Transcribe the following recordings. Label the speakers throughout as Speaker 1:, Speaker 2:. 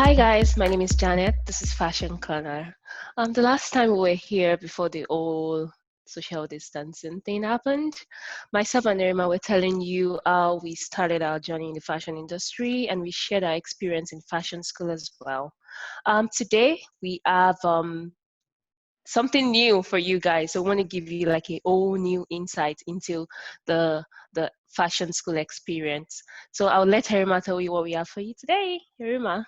Speaker 1: Hi guys, my name is Janet. This is Fashion Corner. The last time we were here before the whole social distancing thing happened, myself and Irma were telling you how we started our journey in the fashion industry and we shared our experience in fashion school as well. Today we have something new for you guys. So I want to give you like a whole new insight into the the fashion school experience. So I'll let Irma tell you what we have for you today. Irma.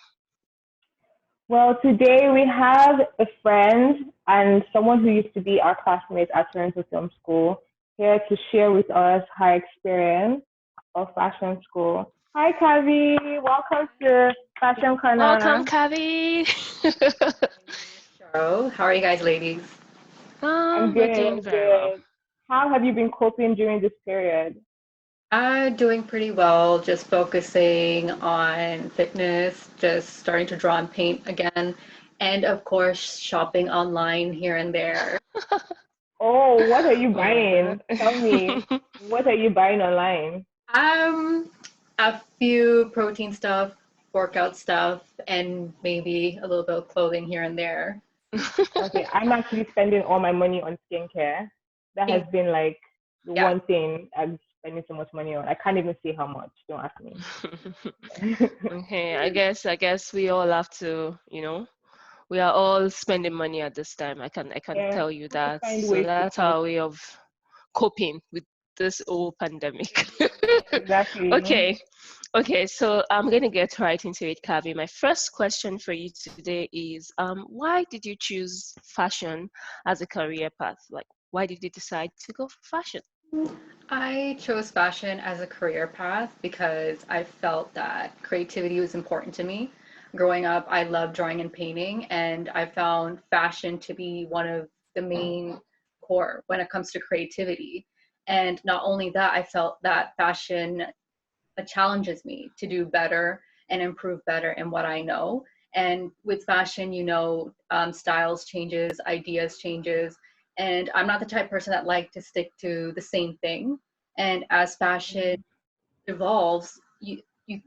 Speaker 2: Well, today we have a friend and someone who used to be our classmate at Toronto Film School here to share with us her experience of fashion school. Hi, Kavi. Welcome to Fashion
Speaker 1: Welcome,
Speaker 2: Corner.
Speaker 1: Kavi.
Speaker 3: Show. How are you guys, ladies?
Speaker 2: I'm
Speaker 1: We're
Speaker 2: good.
Speaker 1: doing
Speaker 2: I'm
Speaker 1: very well.
Speaker 2: good. How have you been coping during this period?
Speaker 3: Doing pretty well, just focusing on fitness, just starting to draw and paint again, and of course, shopping online here and there.
Speaker 2: Oh, what are you
Speaker 1: Oh my God.
Speaker 2: buying? Tell me. What are you buying online?
Speaker 3: Um, a few protein stuff, workout stuff, and maybe a little bit of clothing here and there.
Speaker 2: Okay, I'm actually spending all my money on skincare. That has
Speaker 3: Think-
Speaker 2: been like the
Speaker 3: Yeah.
Speaker 2: one thing I'm spending so much money on. I can't even say how much. Don't ask me.
Speaker 1: Okay, I guess we all have to, we are all spending money at this time. I can
Speaker 2: Yeah,
Speaker 1: tell you
Speaker 2: have to
Speaker 1: that.
Speaker 2: find
Speaker 1: So
Speaker 2: ways to
Speaker 1: that's
Speaker 2: cope.
Speaker 1: our way of coping with this whole pandemic.
Speaker 2: Exactly.
Speaker 1: Okay. Okay, so I'm going to get right into it, Kavi. My first question for you today is why did you choose fashion as a career path? Like, why did you decide to go for fashion?
Speaker 3: I chose fashion as a career path because I felt that creativity was important to me. Growing up, I loved drawing and painting, and I found fashion to be one of the main core when it comes to creativity. And not only that, I felt that fashion challenges me to do better and improve better in what I know. And with fashion, styles changes, ideas changes, and I'm not the type of person that like to stick to the same thing. And as fashion evolves, you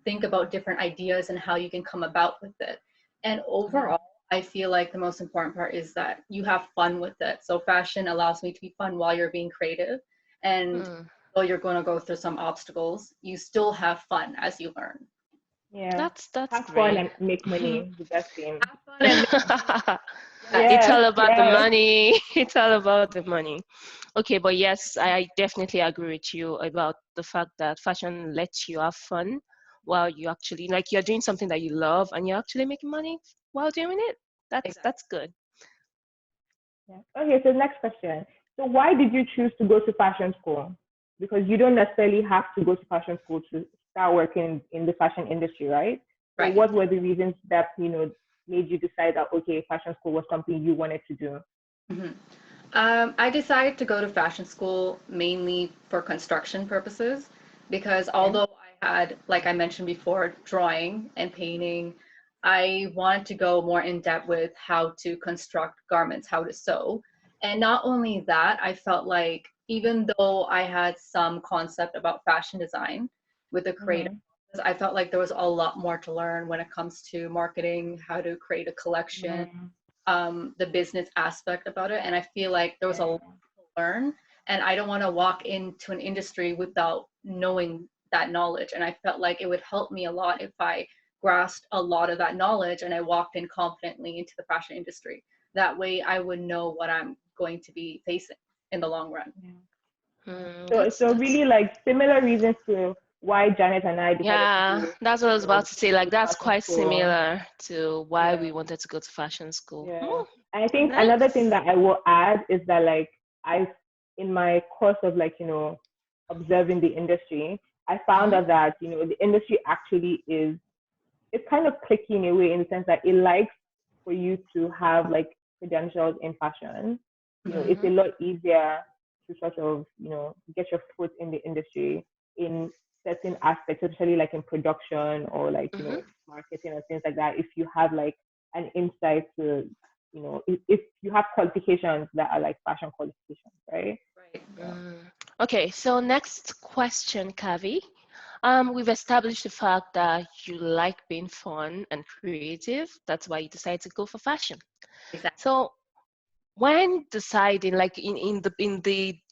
Speaker 3: think about different ideas and how you can come about with it. And overall, I feel like the most important part is that you have fun with it. So fashion allows me to be fun while you're being creative. And
Speaker 1: Hmm,
Speaker 3: though you're going to go through some obstacles, you still have fun as you learn.
Speaker 2: Yeah.
Speaker 1: that's
Speaker 2: Have fun
Speaker 1: great.
Speaker 2: and make money. The best thing.
Speaker 3: Have fun and yes.
Speaker 1: It's
Speaker 2: Yes,
Speaker 1: all about the
Speaker 2: yes.
Speaker 1: money. It's all about the money. Okay, but yes, I definitely agree with you about the fact that fashion lets you have fun while you actually like you're doing something that you love and you're actually making money while doing it.
Speaker 3: Exactly.
Speaker 1: That's good.
Speaker 2: Yeah. Okay, so next question. So why did you choose to go to fashion school? Because you don't necessarily have to go to fashion school to start working in the fashion industry, right? So
Speaker 3: Right.
Speaker 2: what were the reasons that, made you decide that, okay, fashion school was something you wanted to do?
Speaker 3: hmm I decided to go to fashion school mainly for construction purposes because
Speaker 2: Okay.
Speaker 3: although I had, like I mentioned before, drawing and painting, I wanted to go more in depth with how to construct garments, how to sew. And not only that, I felt like even though I had some concept about fashion design with the creative,
Speaker 2: Mm-hmm.
Speaker 3: process, I felt like there was a lot more to learn when it comes to marketing, how to create a collection,
Speaker 2: Mm-hmm.
Speaker 3: the business aspect about it. And I feel like there was a lot
Speaker 2: Yeah.
Speaker 3: to learn. And I don't want to walk into an industry without knowing that knowledge. And I felt like it would help me a lot if I grasped a lot of that knowledge and I walked in confidently into the fashion industry. That way I would know what I'm going to be facing in the long run.
Speaker 2: Yeah. Yeah.
Speaker 1: Mm,
Speaker 2: So
Speaker 1: that's
Speaker 2: really like similar reasons to why Janet and I decided to
Speaker 1: yeah,
Speaker 2: do,
Speaker 1: that's what I was about to say. Like
Speaker 2: go to
Speaker 1: that's
Speaker 2: fashion
Speaker 1: quite
Speaker 2: school.
Speaker 1: similar to why
Speaker 2: Yeah.
Speaker 1: we wanted to go to fashion school.
Speaker 2: Yeah.
Speaker 1: Hmm,
Speaker 2: And I think another thing
Speaker 1: nice.
Speaker 2: that I will add is that like I in my course of like, observing the industry, I found
Speaker 1: Hmm.
Speaker 2: out that, the industry actually is it's kind of clicky in a way in the sense that it likes for you to have like credentials in fashion. It's
Speaker 1: Hmm.
Speaker 2: a lot easier to sort of, get your foot in the industry in certain aspects, especially like in production or like,
Speaker 1: Hmm.
Speaker 2: marketing and things like that. If you have like an insight to, if you have qualifications that are like fashion qualifications, right?
Speaker 3: Right.
Speaker 2: Yeah.
Speaker 1: Mm. Okay, so next question, Kavi. We've established the fact that you like being fun and creative. That's why you decided to go for fashion.
Speaker 3: Exactly.
Speaker 1: So when deciding, like in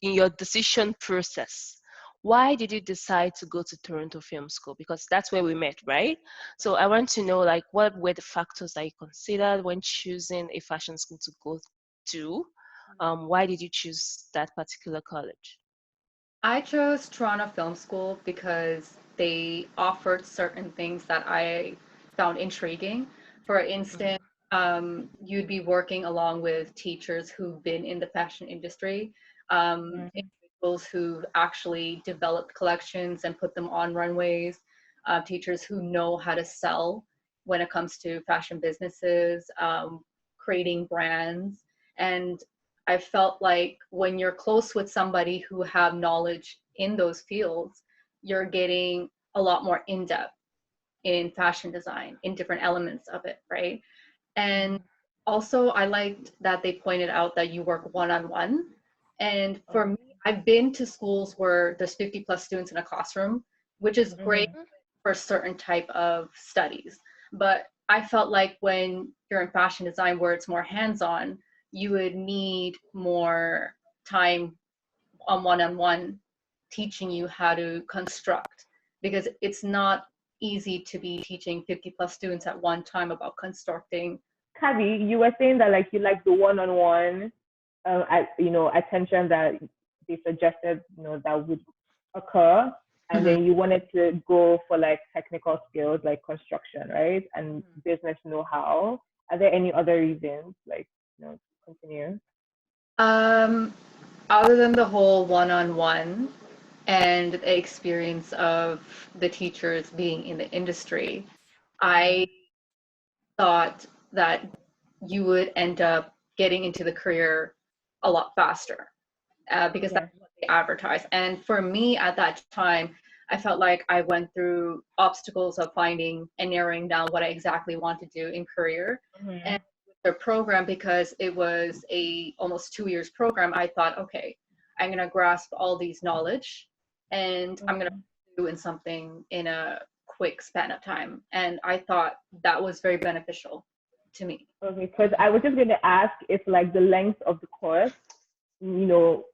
Speaker 1: your decision process, why did you decide to go to Toronto Film School? Because that's where we met, right? So I want to know, like, what were the factors that you considered when choosing a fashion school to go to? Why did you choose that particular college?
Speaker 3: I chose Toronto Film School because they offered certain things that I found intriguing. For
Speaker 1: Mhm,
Speaker 3: instance, you'd be working along with teachers who've been in the fashion industry,
Speaker 2: Mm-hmm.
Speaker 3: individuals who've actually developed collections and put them on runways, teachers who know how to sell when it comes to fashion businesses, creating brands. And I felt like when you're close with somebody who have knowledge in those fields, you're getting a lot more in depth in fashion design, in different elements of it, right? And
Speaker 2: Mm-hmm.
Speaker 3: also, I liked that they pointed out that you work one on one. And for
Speaker 2: Oh.
Speaker 3: me, I've been to schools where there's 50 plus students in a classroom, which is great
Speaker 2: Mm-hmm.
Speaker 3: for a certain type of studies. But I felt like when you're in fashion design where it's more hands on, you would need more time on one teaching you how to construct because it's not easy to be teaching 50 plus students at one time about constructing.
Speaker 2: Kavi, you were saying that like you like the one-on-one, attention that they suggested, that would occur, and
Speaker 1: mhm.
Speaker 2: then you wanted to go for like technical skills like construction, right, and business know-how. Are there any other reasons, like, to continue?
Speaker 3: Um, Other than the whole one-on-one and the experience of the teachers being in the industry, I
Speaker 2: Mm-hmm.
Speaker 3: thought that you would end up getting into the career a lot faster because that's
Speaker 2: Yeah.
Speaker 3: what they advertise. And for me at that time, I felt like I went through obstacles of finding and narrowing down what I exactly want to do in career. And
Speaker 2: Mm-hmm.
Speaker 3: with their program, because it was a almost 2 years program, I thought, okay, I'm gonna grasp all these knowledge and I'm gonna
Speaker 2: Mm-hmm.
Speaker 3: do in something in a quick span of time. And I thought that was very beneficial to me.
Speaker 2: Okay, because I was just going to ask if like the length of the course, you know,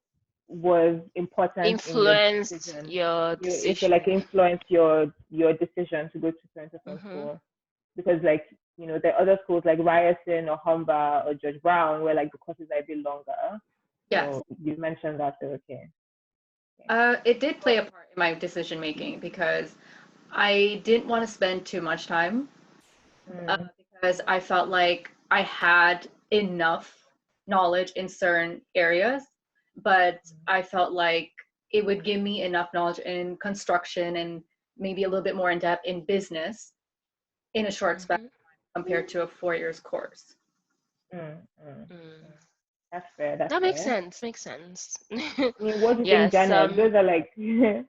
Speaker 2: was important in your
Speaker 1: Influenced
Speaker 2: decision.
Speaker 1: your
Speaker 2: If it like
Speaker 1: decision.
Speaker 2: influenced your decision to go to Toronto Film
Speaker 1: Hmm.
Speaker 2: School, because like there are other schools like Ryerson or Humber or George Brown where like the courses are a bit longer.
Speaker 3: Yes.
Speaker 2: So you mentioned that, so okay. Okay.
Speaker 3: It did play a part in my decision making because I didn't want to spend too much time
Speaker 2: Mm,
Speaker 3: because I felt like I had enough knowledge in certain areas, but I felt like it would give me enough knowledge in construction and maybe a little bit more in depth in business in a short span
Speaker 1: Hmm.
Speaker 3: compared to a 4 years course.
Speaker 2: mm, mm,
Speaker 1: Mm.
Speaker 2: mm. That's fair. That's
Speaker 1: That makes
Speaker 2: fair.
Speaker 1: sense. Makes sense.
Speaker 2: I mean, what do you think,
Speaker 1: Yes.
Speaker 2: Janet? Those are like, yeah.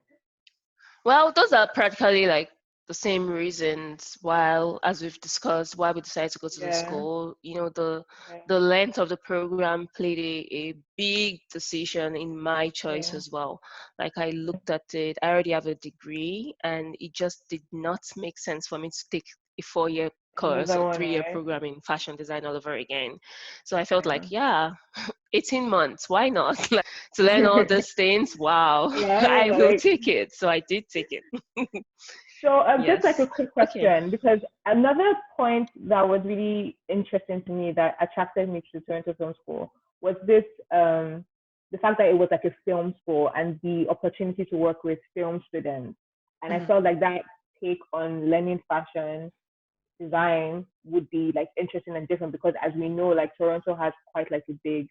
Speaker 1: Well, those are practically like the same reasons while, as we've discussed, why we decided to go to the
Speaker 2: Yeah.
Speaker 1: school. The length of the program played a big decision in my choice
Speaker 2: Yeah.
Speaker 1: as well. Like I looked at it, I already have a degree, and it just did not make sense for me to take a 4-year course
Speaker 2: Another
Speaker 1: or
Speaker 2: one,
Speaker 1: 3-year
Speaker 2: right?
Speaker 1: program in fashion design all over again. So I felt like,
Speaker 2: Yeah.
Speaker 1: yeah, 18 months, why not? Like, to learn all these things, wow,
Speaker 2: Right?
Speaker 1: I will
Speaker 2: Like,
Speaker 1: take it. So I did take it.
Speaker 2: so just like a
Speaker 1: Yes.
Speaker 2: quick
Speaker 1: Okay.
Speaker 2: question, because another point that was really interesting to me that attracted me to Toronto Film School was this the fact that it was like a film school and the opportunity to work with film students. And I
Speaker 1: Mhm.
Speaker 2: felt like that take on learning fashion design would be like interesting and different because as we know, like Toronto has quite like a big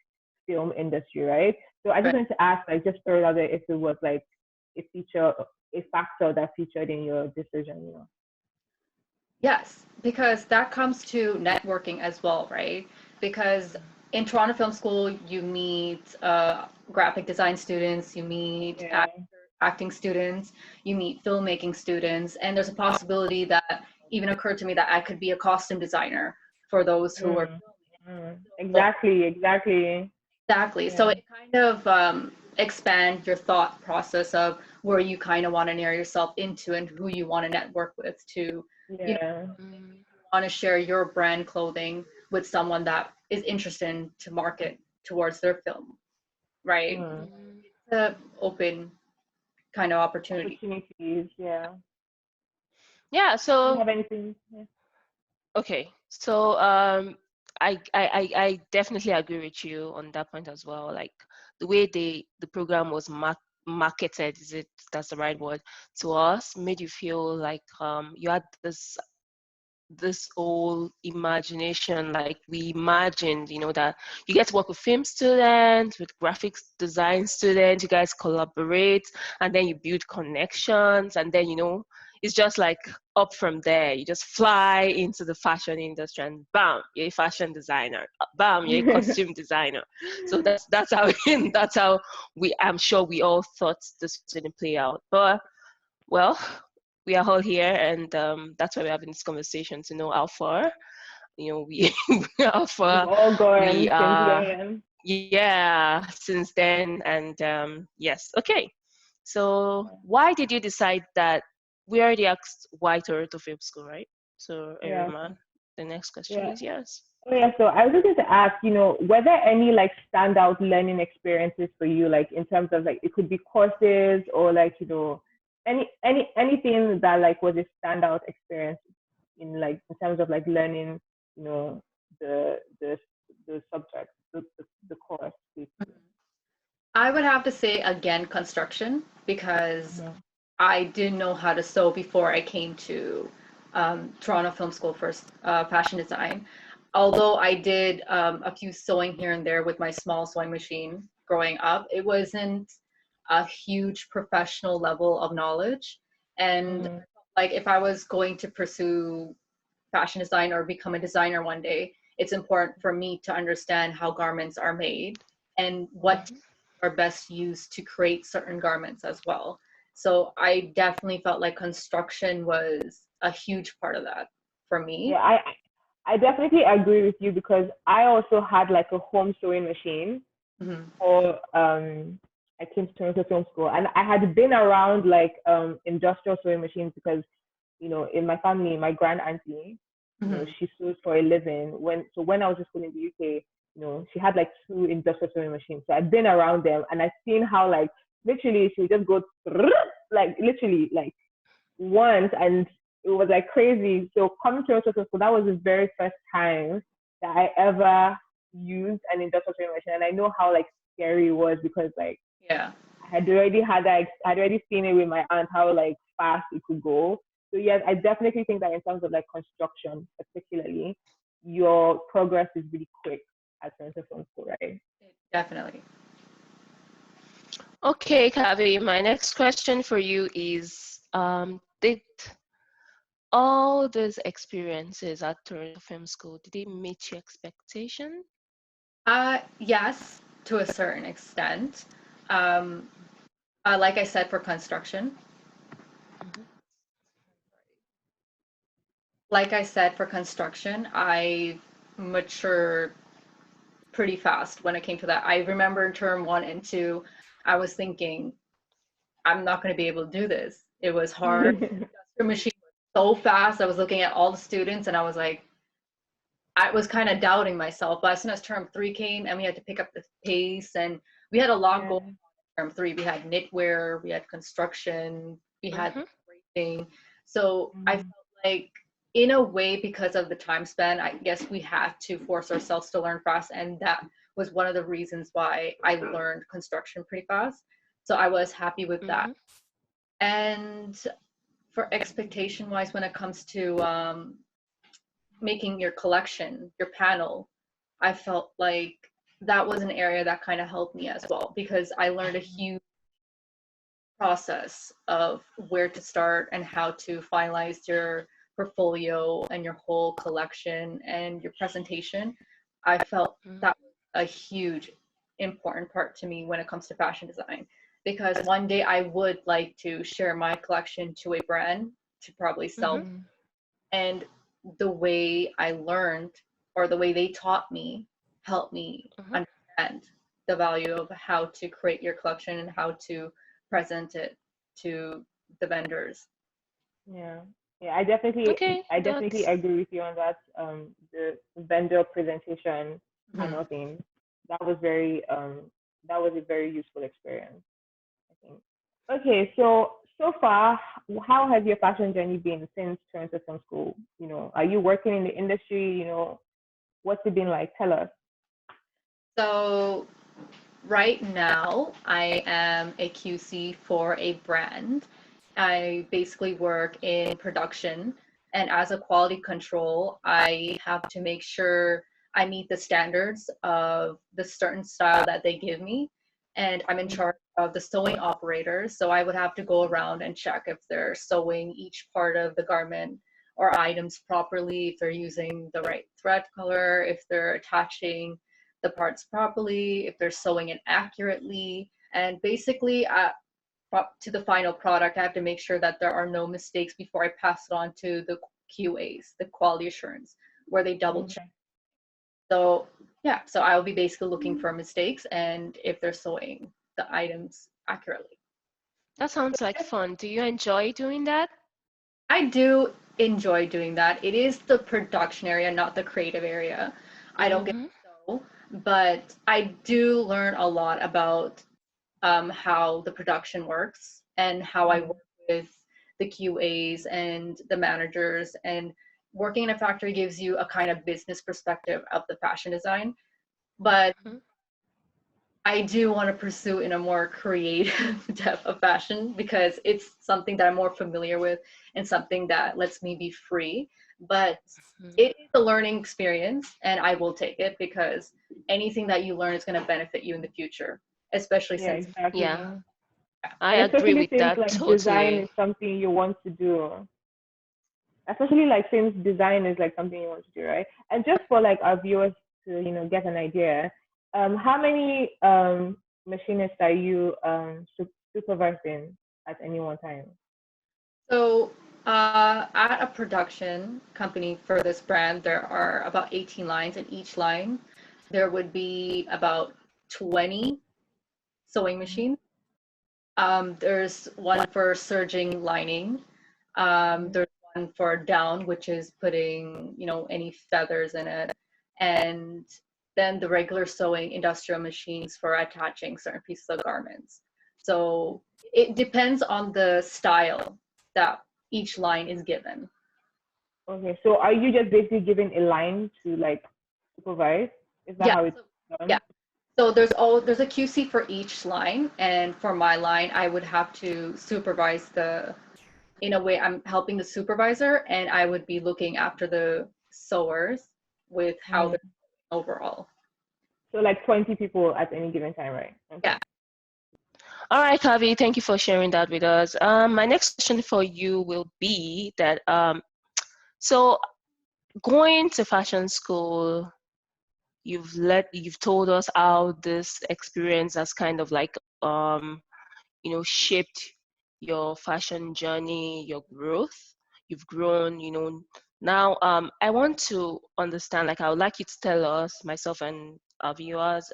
Speaker 2: film industry, right? So I just
Speaker 1: Right.
Speaker 2: wanted to ask, like, just throw it out there if it was like a feature, a factor that featured in your decision.
Speaker 3: Yes, because that comes to networking as well, right? Because in Toronto Film School, you meet graphic design students, you meet
Speaker 2: Yeah.
Speaker 3: acting students, you meet filmmaking students, and there's a possibility that even occurred to me that I could be a costume designer for those who were
Speaker 2: Mm, mm.
Speaker 3: filming.
Speaker 2: Exactly, exactly.
Speaker 3: Exactly. So
Speaker 2: Yeah.
Speaker 3: it kind of expand your thought process of where you kind of want to narrow yourself into and who you want to network with to, you know,
Speaker 2: Yeah.
Speaker 3: want to share your brand clothing with someone that is interested in to market towards their film, right?
Speaker 2: Mm.
Speaker 3: It's a open kind of opportunity.
Speaker 2: Opportunities. Yeah.
Speaker 1: Yeah,
Speaker 2: Do you
Speaker 1: so
Speaker 2: have anything? Yeah.
Speaker 1: okay. So I definitely agree with you on that point as well. Like the way the program was marketed, is it that's the right word, to us, made you feel like you had this whole imagination, like we imagined, that you get to work with film students, with graphics design students, you guys collaborate, and then you build connections, and then it's just like up from there. You just fly into the fashion industry, and bam, you're a fashion designer. Bam, you're a costume designer. So that's how that's how I'm sure we all thought this was going to play out. But well, we are all here, and that's why we're having this conversation to know how far, we how
Speaker 2: We've
Speaker 1: far
Speaker 2: all
Speaker 1: we
Speaker 2: gone since
Speaker 1: are.
Speaker 2: then.
Speaker 1: Yeah, since then, and yes, okay. So, why did you decide that? We already asked why Toronto Film School, right? So,
Speaker 2: Yeah.
Speaker 1: Irima, the next question
Speaker 2: Yeah.
Speaker 1: is yes.
Speaker 2: Oh yeah, so I was just going to ask, were there any like standout learning experiences for you, like in terms of like it could be courses or like, anything that like was a standout experience in terms of like learning, you know, the the the subject, the course basically.
Speaker 3: I would have to say again construction because
Speaker 2: Mhm.
Speaker 3: I didn't know how to sew before I came to Toronto Film School for fashion design. Although I did a few sewing here and there with my small sewing machine growing up, it wasn't a huge professional level of knowledge. And
Speaker 2: Mhm.
Speaker 3: like if I was going to pursue fashion design or become a designer one day, it's important for me to understand how garments are made and what
Speaker 1: Mhm.
Speaker 3: are best used to create certain garments as well. So I definitely felt like construction was a huge part of that for
Speaker 2: Yeah,
Speaker 3: me.
Speaker 2: I definitely agree with you because I also had like a home sewing machine
Speaker 3: Hmm.
Speaker 2: or I came to Toronto Film School and I had been around like industrial sewing machines because in my family, my grand auntie,
Speaker 3: Hmm.
Speaker 2: she sews for a living. When I was in school in the UK, she had like two industrial sewing machines. So I've been around them and I've seen how like literally she would just go like literally like once and it was like crazy. So coming to Toronto Film School, that was the very first time that I ever used an industrial sewing machine, and I know how like scary it was because like
Speaker 3: Yeah.
Speaker 2: I'd already seen it with my aunt how like fast it could go. So yes, I definitely think that in terms of like construction, particularly, your progress is really quick at Toronto Film School, right?
Speaker 3: Definitely.
Speaker 1: Okay, Kavi, my next question for you is did all those experiences at Toronto Film School, did they meet your expectation?
Speaker 3: Yes, to a certain extent. Um, like I said, for construction,
Speaker 1: Mhm.
Speaker 3: I matured pretty fast when it came to that. I remember in term one and two, I was thinking, I'm not going to be able to do this. It was hard. The machine was so fast. I was looking at all the students and I was like, I was kind of doubting myself. But as soon as term three came and we had to pick up the pace and we had a lot
Speaker 2: Yeah.
Speaker 3: going on in term three. We had knitwear, we had construction, we had
Speaker 1: Mhm.
Speaker 3: everything. So I felt
Speaker 2: Mhm.
Speaker 3: like in a way, because of the time span, I guess we had to force ourselves to learn fast. And that was one of the reasons why I learned construction pretty fast. So I was happy with that.
Speaker 1: Mhm.
Speaker 3: And for expectation wise, when it comes to making your collection, your panel, I felt like that was an area that kind of helped me as well because I learned a huge process of where to start and how to finalize your portfolio and your whole collection and your presentation. I felt
Speaker 1: Mhm.
Speaker 3: that was a huge important part to me when it comes to fashion design because one day I would like to share my collection to a brand to probably sell,
Speaker 1: Mhm.
Speaker 2: Mhm.
Speaker 3: and the way I learned or the way they taught me helped me
Speaker 1: Mhm.
Speaker 3: understand the value of how to create your collection and how to present it to the vendors.
Speaker 2: Yeah. Yeah, I definitely
Speaker 1: Okay,
Speaker 2: I definitely
Speaker 1: that's
Speaker 2: agree with you on that. The vendor presentation
Speaker 3: Mhm.
Speaker 2: panel thing. That was very that was a very useful experience, I think. Okay, so far, how has your fashion journey been since transfer from school? Are you working in the industry? What's it been like? Tell us.
Speaker 3: So right now, I am a QC for a brand. I basically work in production, and as a quality control, I have to make sure I meet the standards of the certain style that they give me. And I'm in charge of the sewing operators, so I would have to go around and check if they're sewing each part of the garment or items properly, if they're using the right thread color, if they're attaching the parts properly, if they're sewing it accurately, and basically to the final product, I have to make sure that there are no mistakes before I pass it on to the QAs, the quality assurance, where they double check.
Speaker 2: Okay.
Speaker 3: So yeah, so I'll be basically looking for mistakes and if they're sewing the items accurately.
Speaker 1: that sounds like fun. Do you enjoy doing that?
Speaker 3: I do enjoy doing that. It is the production area, not the creative area. I don't get
Speaker 1: Mm-hmm.
Speaker 3: to sew, but I do learn a lot about how the production works and how I
Speaker 2: Mhm.
Speaker 3: work with the QAs and the managers. And working in a factory gives you a kind of business perspective of the fashion design. But
Speaker 1: Mm-hmm.
Speaker 3: I do want to pursue in a more creative depth of fashion because it's something that I'm more familiar with and something that lets me be free. But it is a learning experience and I will take it because anything that you learn is going to benefit you in the future, especially
Speaker 2: Yeah,
Speaker 3: since
Speaker 1: Yeah,
Speaker 2: exactly.
Speaker 1: I
Speaker 2: And
Speaker 1: agree
Speaker 2: especially
Speaker 1: with
Speaker 2: since
Speaker 1: that
Speaker 2: like design
Speaker 1: totally.
Speaker 2: is something you want to do. Especially like since design is like something you want to do, right? And just for like our viewers to get an idea, how many machinists are you supervising at any one time?
Speaker 3: so, at a production company for this brand, there are about 18 lines, and each line there would be about 20 sewing machines. There's one for serging lining.
Speaker 2: Mhm.
Speaker 3: There's one for down, which is putting, any feathers in it. And then the regular sewing industrial machines for attaching certain pieces of garments. So it depends on the style that each line is given.
Speaker 2: Okay, so are you just basically giving a line to like supervise? Is that
Speaker 3: Yeah.
Speaker 2: how it's
Speaker 3: Yeah.
Speaker 2: done?
Speaker 3: So there's a QC for each line, and for my line, I would have to supervise in a way, I'm helping the supervisor, and I would be looking after the sewers with how
Speaker 2: Mm.
Speaker 3: they're overall.
Speaker 2: So like 20 people at any given time, right?
Speaker 3: Yeah.
Speaker 2: Okay.
Speaker 1: All right, Kavi, thank you for sharing that with us. My next question for you will be that so going to fashion school, you've told us how this experience has kind of like shaped your fashion journey, your growth. You've grown, Now, I want to understand, like, I would like you to tell us, myself and our viewers,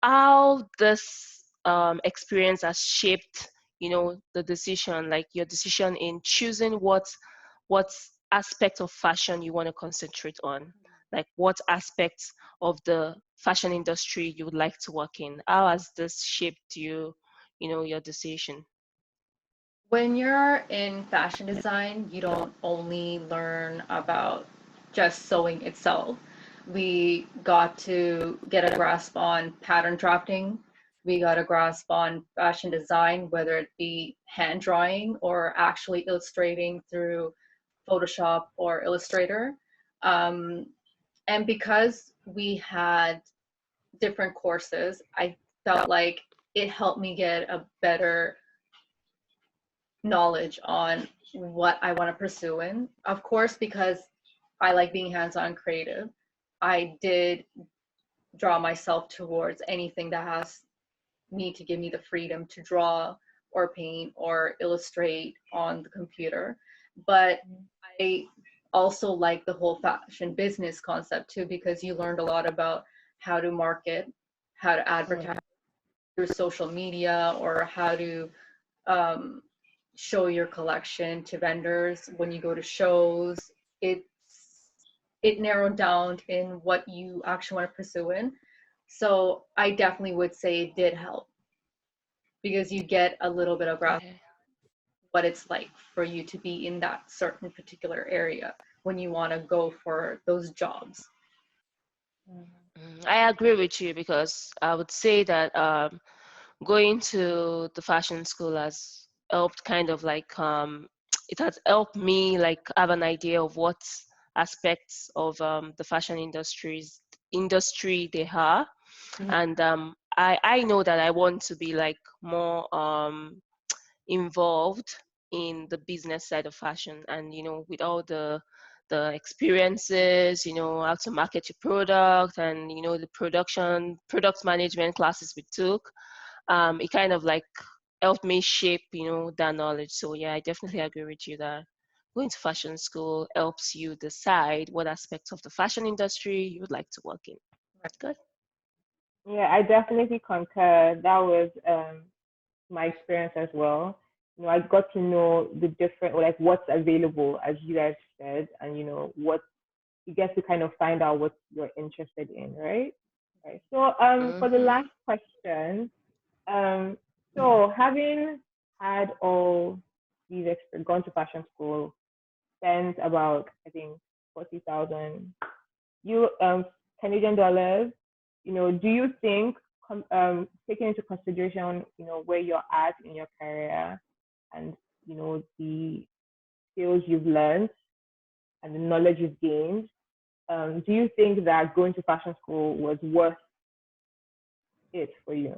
Speaker 1: how this experience has shaped, the decision, like your decision in choosing what aspect of fashion you want to concentrate on, like what aspects of the fashion industry you would like to work in. How has this shaped your decision?
Speaker 3: When you're in fashion design, you don't only learn about just sewing itself. We got to get a grasp on pattern drafting. We got a grasp on fashion design, whether it be hand drawing or actually illustrating through Photoshop or Illustrator. Um, and because we had different courses, I felt like it helped me get a better knowledge on what I want to pursue in. Of course, because I like being hands-on creative, I did draw myself towards anything that has me to give me the freedom to draw or paint or illustrate on the computer. But I also like the whole fashion business concept too, because you learned a lot about how to market, how to advertise
Speaker 2: Mm.
Speaker 3: through social media, or how to um, show your collection to vendors when you go to shows. It narrowed down in what you actually want to pursue in. So I definitely would say it did help because you get a little bit of grasp
Speaker 1: Yeah.
Speaker 3: what it's like for you to be in that certain particular area when you want to go for those jobs.
Speaker 1: I agree with you because I would say that going to the fashion school has helped kind of like it has helped me like have an idea of what aspects of the fashion industry they are,
Speaker 3: Mhm.
Speaker 1: and I know that I want to be like more involved in the business side of fashion, and with all the experiences, how to market your product, and the product management classes we took, it kind of like helped me shape that knowledge. So yeah, I definitely agree with you that going to fashion school helps you decide what aspects of the fashion industry you would like to work in. Good.
Speaker 2: Yeah, I definitely concur. That was my experience as well. I got to know the different, like what's available, as you guys said, and what you get to kind of find out what you're interested in, right? Right. So, for the
Speaker 1: Mm-hmm.
Speaker 2: last question, um, so having had all these gone to fashion school, spent about I think 40,000 you Canadian dollars. Do you think taking into consideration where you're at in your career and the skills you've learned and the knowledge you've gained, do you think that going to fashion school was worth it for you?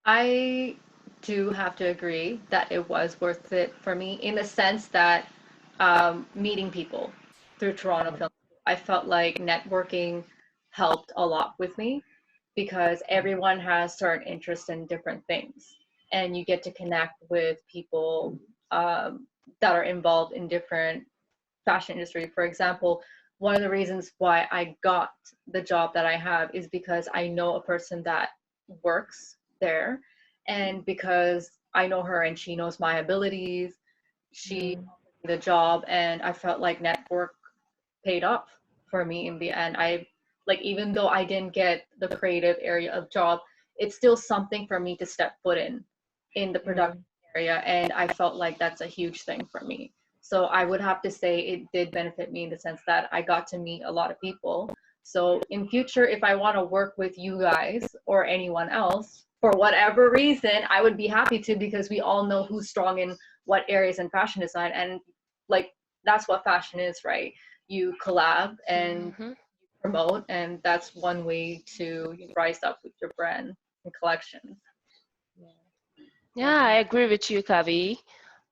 Speaker 3: I do have to agree that it was worth it for me in the sense that meeting people through Toronto Film, I felt like networking helped a lot with me because everyone has certain interests in different things, and you get to connect with people that are involved in different fashion industry. For example, one of the reasons why I got the job that I have is because I know a person that works there, and because I know her and she knows my abilities, she
Speaker 2: Mm,
Speaker 3: offered me the job, and I felt like network paid off for me in the end. I like, even though I didn't get the creative area of job, it's still something for me to step foot in the production
Speaker 2: mm,
Speaker 3: area, and I felt like that's a huge thing for me. So I would have to say it did benefit me in the sense that I got to meet a lot of people. So in future, if I want to work with you guys or anyone else for whatever reason, I would be happy to, because we all know who's strong in what areas in fashion design, and like that's what fashion is, right? You collab and
Speaker 1: Mm-hmm.
Speaker 3: promote, and that's one way to rise up with your brand and collections.
Speaker 2: yeah,
Speaker 1: Yeah, I agree with you, Kavi.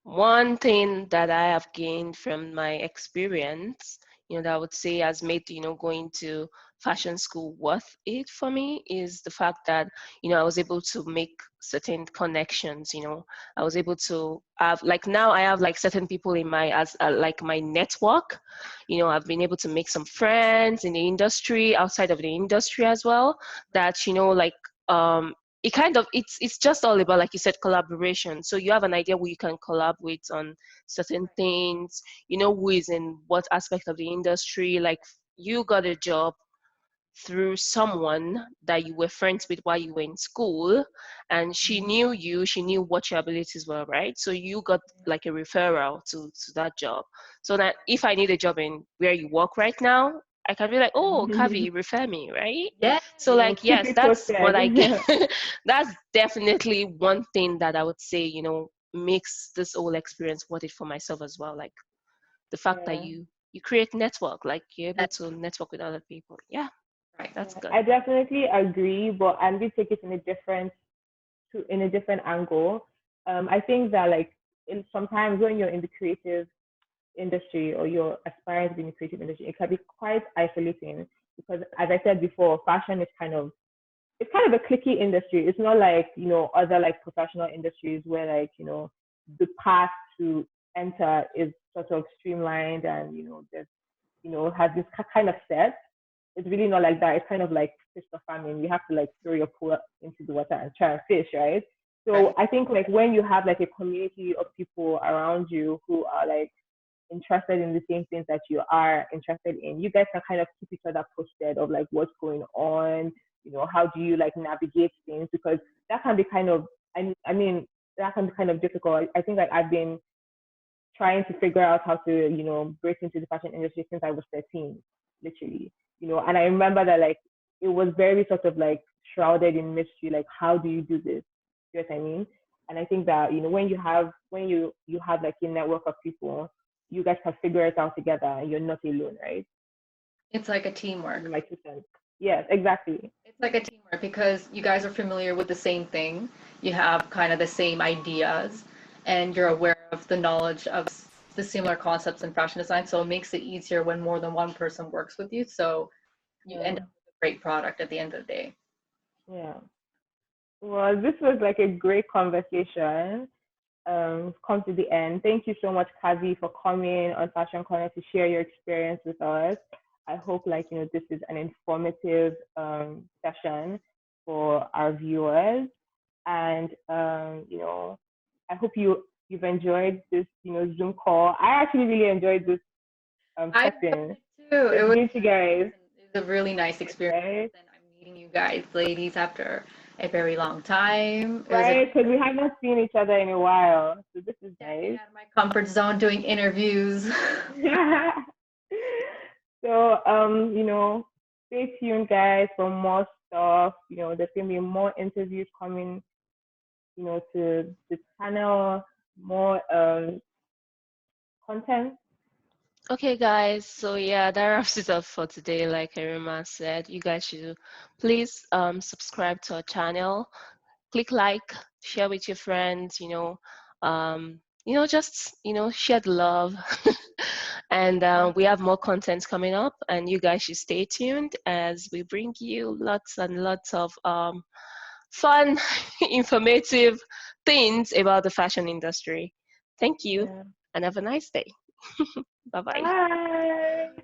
Speaker 1: One thing that I have gained from my experience, that I would say has made, going to fashion school worth it for me is the fact that, I was able to make certain connections, I was able to have, like now I have like certain people in my, as like my network, I've been able to make some friends in the industry, outside of the industry as well, that, like, it kind of it's just all about, like you said, collaboration. So you have an idea who you can collab with on certain things, who is in what aspect of the industry. Like, you got a job through someone that you were friends with while you were in school, and she knew what your abilities were, right? So you got like a referral to that job. So that if I need a job in where you work right now, I can be like, oh,
Speaker 2: yeah.
Speaker 1: Kavi, refer me, right?
Speaker 3: Yeah.
Speaker 1: So like,
Speaker 2: Keep
Speaker 1: yes,
Speaker 2: it
Speaker 1: that's what I get.
Speaker 2: posted.
Speaker 1: That's definitely one thing that I would say, makes this whole experience worth it for myself as well. Like the fact that
Speaker 2: Yeah.
Speaker 1: you create network, like you're able to network with other people. Yeah,
Speaker 3: Right.
Speaker 1: that's
Speaker 2: Yeah,
Speaker 1: good.
Speaker 2: I definitely agree, but I'm going to take it in a different angle. I think that like sometimes when you're in the creative industry or you're aspiring to be in the creative industry, it can be quite isolating because, as I said before, fashion is it's kind of a cliquey industry. It's not like other like professional industries where like the path to enter is sort of streamlined and there's has this kind of set. it's really not like that. It's kind of like fish or famine. You have to like throw your pole into the water and try and fish, right? So
Speaker 3: Right.
Speaker 2: I think like when you have like a community of people around you who are like interested in the same things that you are interested in, you guys can kind of keep each other posted of like what's going on, how do you like navigate things, because that can be kind of, I mean, that can be kind of difficult. I think like I've been trying to figure out how to, break into the fashion industry since I was 13, literally, and I remember that like it was very sort of like shrouded in mystery, like how do you do this? You know what I mean? And I think that, when you have like a network of people, you guys can figure it out together and you're not alone, right?
Speaker 3: It's like a teamwork.
Speaker 2: My 2 cents. Yes, exactly.
Speaker 3: It's like a teamwork because you guys are familiar with the same thing. You have kind of the same ideas and you're aware of the knowledge of the similar concepts in fashion design. So it makes it easier when more than one person works with you. So you end
Speaker 2: Yeah.
Speaker 3: up with a great product at the end of the day.
Speaker 2: Yeah. Well, this was like a great conversation. Come to the end. Thank you so much, Kavi, for coming on Fashion Corner to share your experience with us. I hope like this is an informative session for our viewers, and I hope you've enjoyed this Zoom call. I actually really enjoyed this
Speaker 3: I
Speaker 2: setting.
Speaker 3: enjoyed it too.
Speaker 2: Good meeting you guys.
Speaker 3: It was a really nice experience,
Speaker 2: Right?
Speaker 3: and I'm meeting you guys, ladies, after a very long time. It was a
Speaker 2: Right? Because we haven't seen each other in a while, so this is
Speaker 3: stepping
Speaker 2: nice.
Speaker 3: out of my comfort zone doing interviews.
Speaker 2: So, stay tuned, guys, for more stuff. There's gonna be more interviews coming, to the channel, more content.
Speaker 1: Okay, guys. So yeah, that wraps it up for today. Like Irima said, you guys should please subscribe to our channel, click like, share with your friends. Just share the love. And we have more content coming up, and you guys should stay tuned as we bring you lots and lots of fun, informative things about the fashion industry. Thank you,
Speaker 2: Yeah.
Speaker 1: and have a nice day. Bye bye.
Speaker 2: Bye.